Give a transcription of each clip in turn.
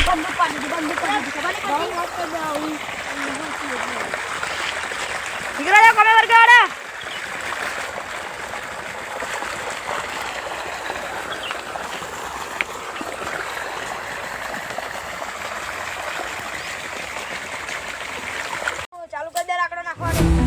बंदूक पाड़ी खबर नहीं पड़ी निकला जाओ कमे करके आड़ा चालू कर दे लाकड़ो नाखवानी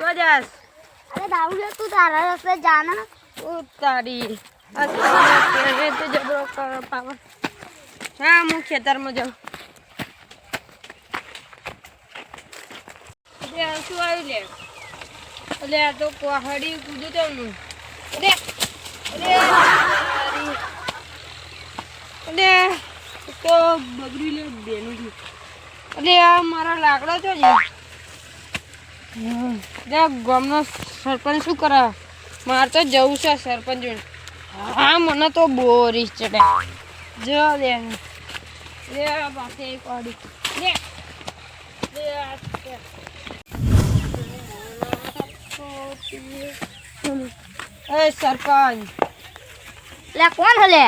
अरे दाऊ तू तारा रास्ते जाना उतारी तो जबरो कर पावर हाँ मु खेतर में जाऊँ શું આવી લે એટલે આ તો પહાડી કૂદું તો નું અરે અરે તો બગડી લે બેનું અરે આ મારા લાકડા તો જ ગામનો સરપંચ શું કરે મારે તો જવું છે સરપંચ હા મને તો બોરીશ ચડે જો દે પાછી પાડી સરપંચ લે કોણ હલે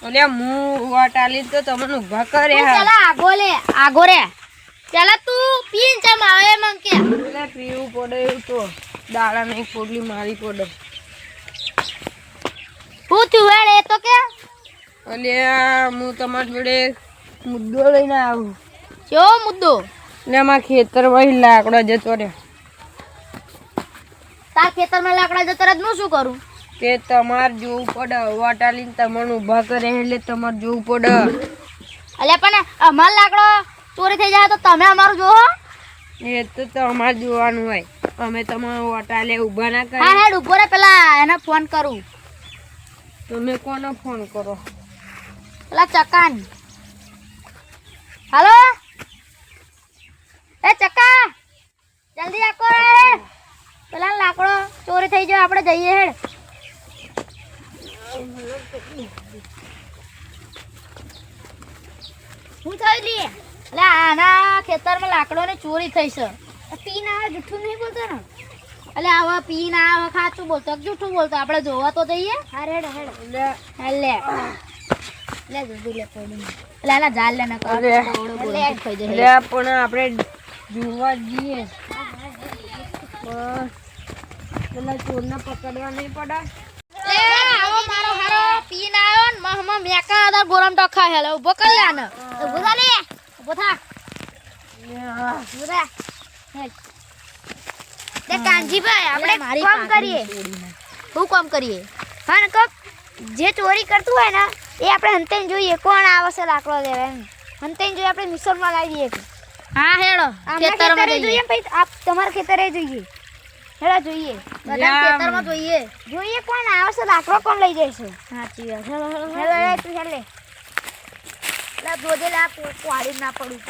ઓલે હું વાટાલી તો તમને ઉભા કરે ચલા આગો રે ચલા તું પીન ચમ આવે મં કે એટલે પીવું પડે એવું તો દાડા નહીં પોડલી મારી પડે હું તું વેળ એ તો કે એટલે હું તમારી જોડે મુદ્દો લઈને આવું જો મુદ્દો ને માં ખેતર વહી લાકડા જતો રે તાર ખેતરમાં લાકડા જતો રે હું શું કરું તે તમાર જોવું પડે વાટાલીને તમને ઊભા કરે એટલે તમારે જોવું પડે અલે પણ અમાર લાકડો ચોરી થઈ જાય તો તમે અમારું જોહો એ તો તમારે જોવાનું હોય અમે તમારે વાટાલે ઊભા ના કરે હા હેડ ઉભો રે પેલા એને ફોન કરું તમે કોને ફોન કરો પેલા ચકાન હાલો એ ચકા જલ્દી આકો રે પેલા લાકડો ચોરી થઈ જાય આપણે જઈએ હેડ હું થઈ લી એટલે આના ખેતરમાં લાકડોની ચોરી થઈ છે પીન આવે જૂઠું નહીં બોલતો ને એટલે આવા પીન આવે ખાચું બોલતો જૂઠું બોલતો આપણે જોવા તો જઈએ હા હેડ લે જલ્દી લે પડી એટલે આના જાલ લે ના કરે એટલે પણ આપણે જોવા જઈએ પેલા ચોરને પકડવા નહીં પડે આવો મારો હારો પીન આવ્યો ને મહમાં મેકા આદર ગોરમ ટખા હેલે ઉભો કર લે આને ઉભો થા લે ઉભો થા ઉભો તે કાંજીભાઈ આપણે કામ કરીએ શું કામ કરીએ હા ને કપ જે ચોરી કરતું હોય ને એ આપણે હંતેન જોઈએ કોણ આવશે લાકડો લેવા એમ હંતેન જોઈએ આપણે મિસરમાં લાવી દઈએ હા હેડો ખેતરમાં જોઈએ ભાઈ આપ તમારા ખેતરે જોઈએ હેડો જોઈએ બધા ખેતરમાં જોઈએ કોણ આવશે લાકડો કોણ લઈ જાય છે સાચી વાત હેલો તું હેલે લા જોજે લા પાડી ના પડું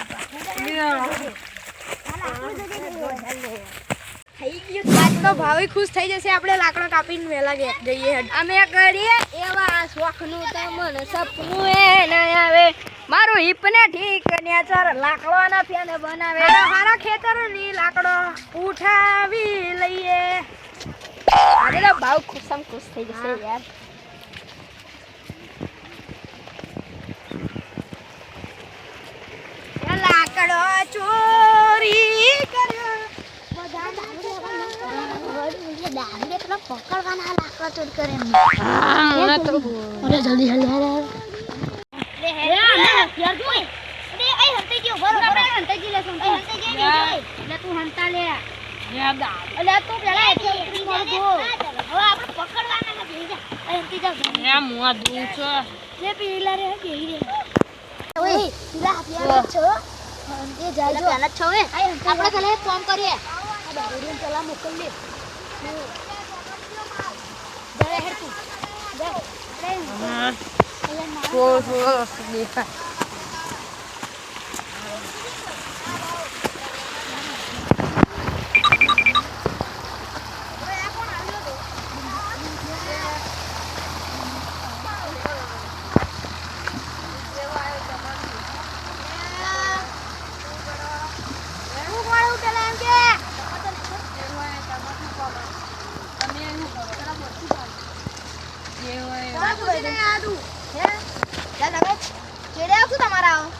આજ તો ભાવી ખુશ થઈ જશે આપણે લાકડો કાપીને વેલા જઈએ અમે કરીએ એવા શોખનું તો મને સપનું એ ન આવે મારું હિપને ઠીક ને ચર લાકડોના ફેને બનાવે હારા ખેતરની લાકડો ઉઠાવી લઈએ આજે તો ભાવ ખુશ થઈ જશે યાર લાકડો ચોરી કર્યો પકડવાના લાકડા ચોરી કરે જલ્દી તું હંતા લે તું પેલા પકડવાના એ જાય જો આના છવે આપણે કલે ફોન કરીએ આ દારૂડિયન ચલા મોકલ દે જરે હેડ તું જા દેખાય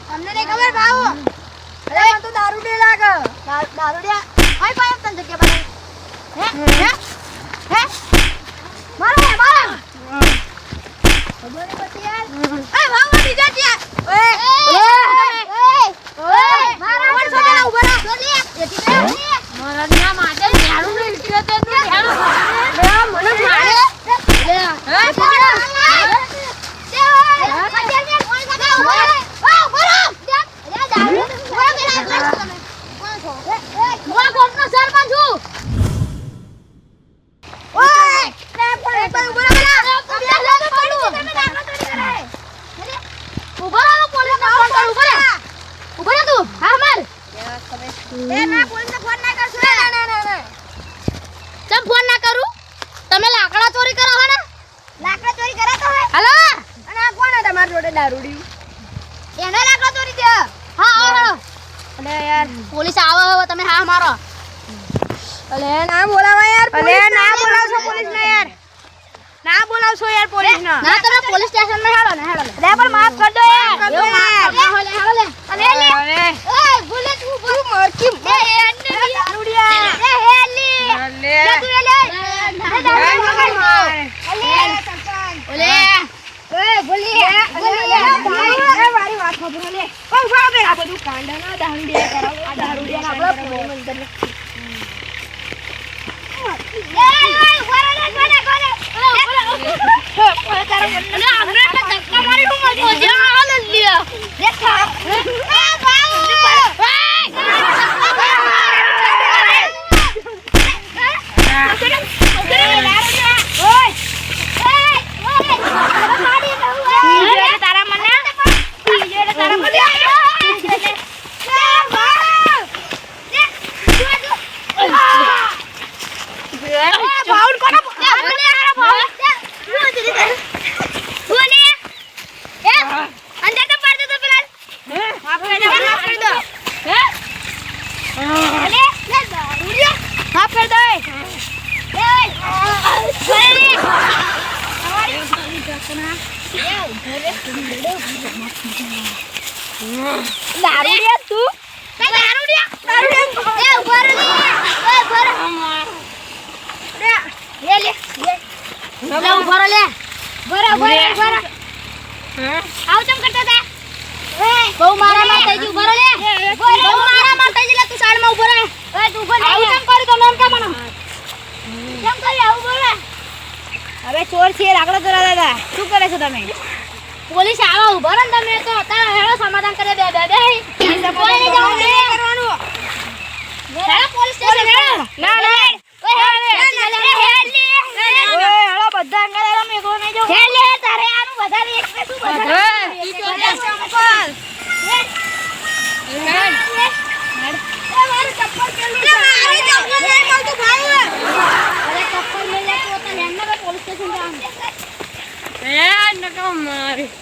અમને નહીં ખબર ભાવ અરે મને તો દારૂડિયા લાગે દારૂડિયા હાય પાય તન જગ્યા પર હે મારો ખબર નહીં પડતી યાર એ ભાવ બીજા છે ઓય મારા કોણ છોકરા ઉભા રહો જોલી એથી મારા ના માટે દારૂ નહીં પીવે તે મને મારે ફોન ના કરું તમે લાકડા ચોરી કરો હો ને લાકડા ચોરી કરાતો હોય હાલો અને આ કોણ હતા મારા જોડે દારૂડી એને લાકડા ચોરી દે હા આવો અલે યાર પોલીસ આવો હવે તમે હા મારો અલે ના બોલાવા યાર અલે ના બોલાવશો પોલીસ ને યાર ના બોલાવશો યાર પોલીસ ને ના તમે પોલીસ સ્ટેશન માં હેડો ને હેડો લે પણ માફ કર દો યાર હેડો લે હેડો લે અલે લે એ ભૂલે તું મરકી એ દારૂડિયા એ હેલી લે તું લે ઓલે એ ભૂલી એ મારી વાત ખબર લે ઓ ઉભા બે આ બધું કાંડાના દારૂડિયા કરાવ આ દારૂડિયા આપડા પોલીસ મંતર દારૂડિયા તું કઈ દારૂડિયા એ ઉભા રહો લે એ ઉભા રહો લે લે લે ઉભા રહો લે ઉભા રહો આવ ચમ કરતા હતા એ બહુ મારા માં થઈ ગયું ઉભા રહો લે બહુ મારા માં થઈ ગયું તું સાઈડ માં ઉભા રહે એ તું ઉભા આવ ચમ કરી તો નામ કા મને ચમ કરી આવ બોલે હવે ચોર છે લાકડો ચોરા દાદા શું કરે છો તમે પોલીસ આવા ઉભા રહો તમે તો તારા હેડો સમાધાન કરે બે કોઈ નહીં જવાનું કરવાનું હેડો પોલીસ સ્ટેશન હેડો ના ના હેડ